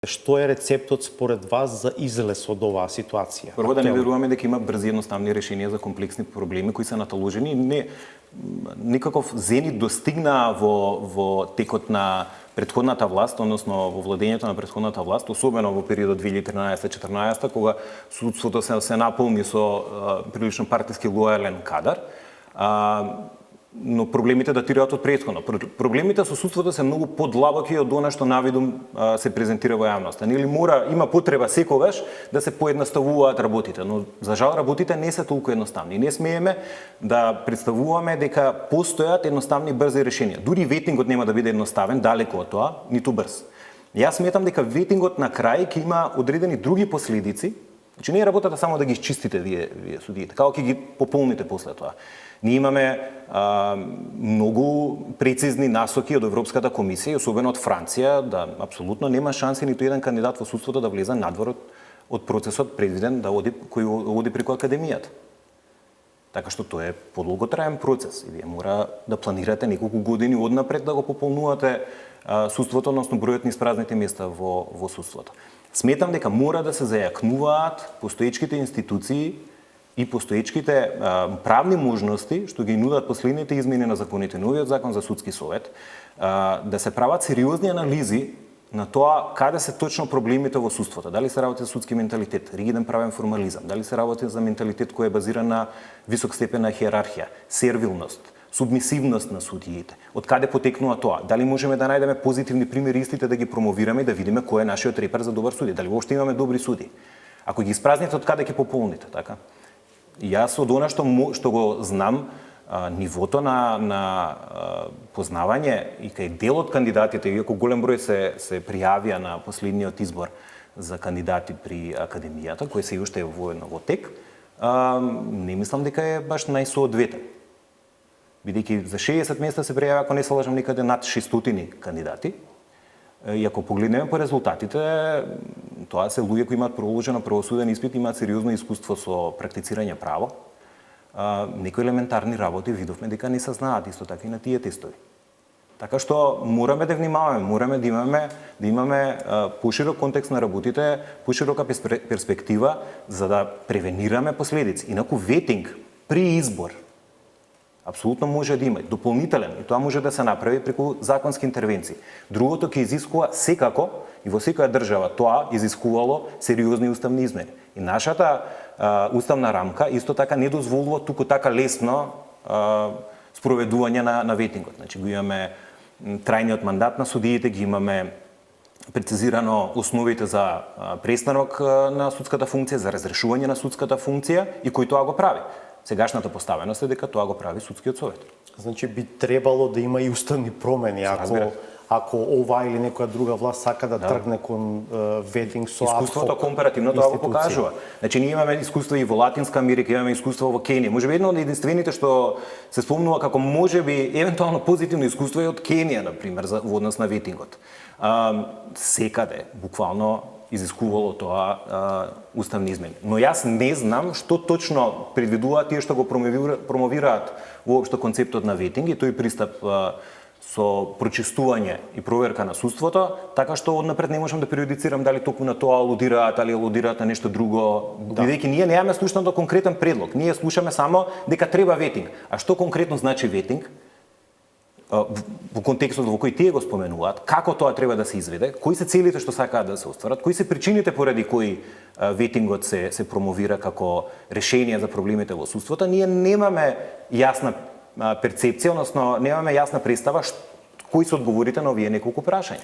Што е рецептот според вас за излез од оваа ситуација? Прво да не веруваме дека има брзи и едноставни решенија за комплексни проблеми кои се наталожени. Никаков зенит достигна во текот на претходната власт, односно во владењето на претходната власт, особено во периодот 2013-14, кога судството се наполни со прилично партиски лојален кадар. Но проблемите датираат од претходно. Проблемите со судството се многу подлабоки од она што навидум се презентира во јавноста. Има потреба секогаш да се поедноставуваат работите, но за жал работите не се толку едноставни. Не смееме да представуваме дека постојат едноставни брзи решенија. Дури ветингот нема да биде едноставен, далеку од тоа, ниту брз. Јас сметам дека ветингот на крај ќе има одредени други последици. Значи не е работата само да ги изчистите вие судиите, како ќе ги пополните после тоа. Ние имаме многу прецизни насоки од Европската комисија, особено од Франција, да апсолутно нема шанси ниту еден кандидат во судството да влезе надвор од процесот предвиден кој оди преку академијата. Така што тоа е подолготраен процес и вие мора да планирате неколку години однапред да го пополнувате судството, односно бројот на испразните места во судството. Сметам дека мора да се зајакнуваат постоечките институции и постоечките правни можности што ги нудат последните измени на законите, новиот закон за судски совет, да се прават сериозни анализи на тоа каде се точно проблемите во судството. Дали се работи за судски менталитет, ригиден правен формализам, дали се работи за менталитет кој е базиран на висок степен на хиерархија, сервилност, субмисивност на судиите. Од каде потекнува тоа? Дали можеме да најдеме позитивни примери истите да ги промовираме и да видиме кој е нашиот репер за добар суди? Дали воопшто имаме добри суди? Ако ги испразните, од каде ќе пополните, така? Јас од она што го знам, нивото на познавање и кај дел од кандидатите, иако голем број се пријавија на последниот избор за кандидати при академијата, кој се уште е во тек, не мислам дека е баш најсоодветен. Бидејќи за 60 места се пријавија, ако не се лажам, некаде над 600 кандидати. И ако погледнеме по резултатите, тоа се луѓе кои имаат проложено правосуден испит, имаат сериозно искуство со практицирање право. Некои елементарни работи видовме дека не се знаат исто така и на тие тестови. Така што мораме да внимаваме, мораме да имаме поширок контекст на работите, поширока перспектива за да превенираме последици. Инаку ветинг при избор апсолутно може да има дополнителен и тоа може да се направи преку законски интервенции. Другото ќе изискува секако и во секоја држава тоа изискувало сериозни уставни измени. И нашата уставна рамка исто така не дозволува туку така лесно спроведување на ветингот. Значи го имаме трајниот мандат на судиите, ги имаме прецизирано основите за престанок на судската функција, за разрешување на судската функција и кој тоа го прави. Сегашната поставеност е дека тоа го прави судскиот совет. Значи би требало да има и уставни промени ако ова или некоја друга власт сака да тргне кон ветинг со искуството компаративно тоа го покажува. Значи ние имаме искуство и во Латинска Америка, имаме искуство во Кенија. Можеби едно од единствените што се спомнува како можеби евентуално позитивно искуство е од Кенија, на пример, во однос на ветингот. Секаде буквално изискувало тоа уставни измени. Но јас не знам што точно предвидуваат тие што го промовираат воопшто концептот на ветинг и тој пристап со прочистување и проверка на судството, така што однапред не можам да преюдицирам дали токму на тоа алудираат, али алудираат на нешто друго, бидејќи ние немаме слушнато конкретен предлог. Ние слушаме само дека треба ветинг. А што конкретно значи ветинг? Во контекстот во кој тие го споменуваат, како тоа треба да се изведе, кои се целите што сакаат да се остварат, кои се причините поради кои ветингот се промовира како решение за проблемите во судството, ние немаме јасна перцепција, односно немаме јасна представа кои се одговорите на овие неколку прашања.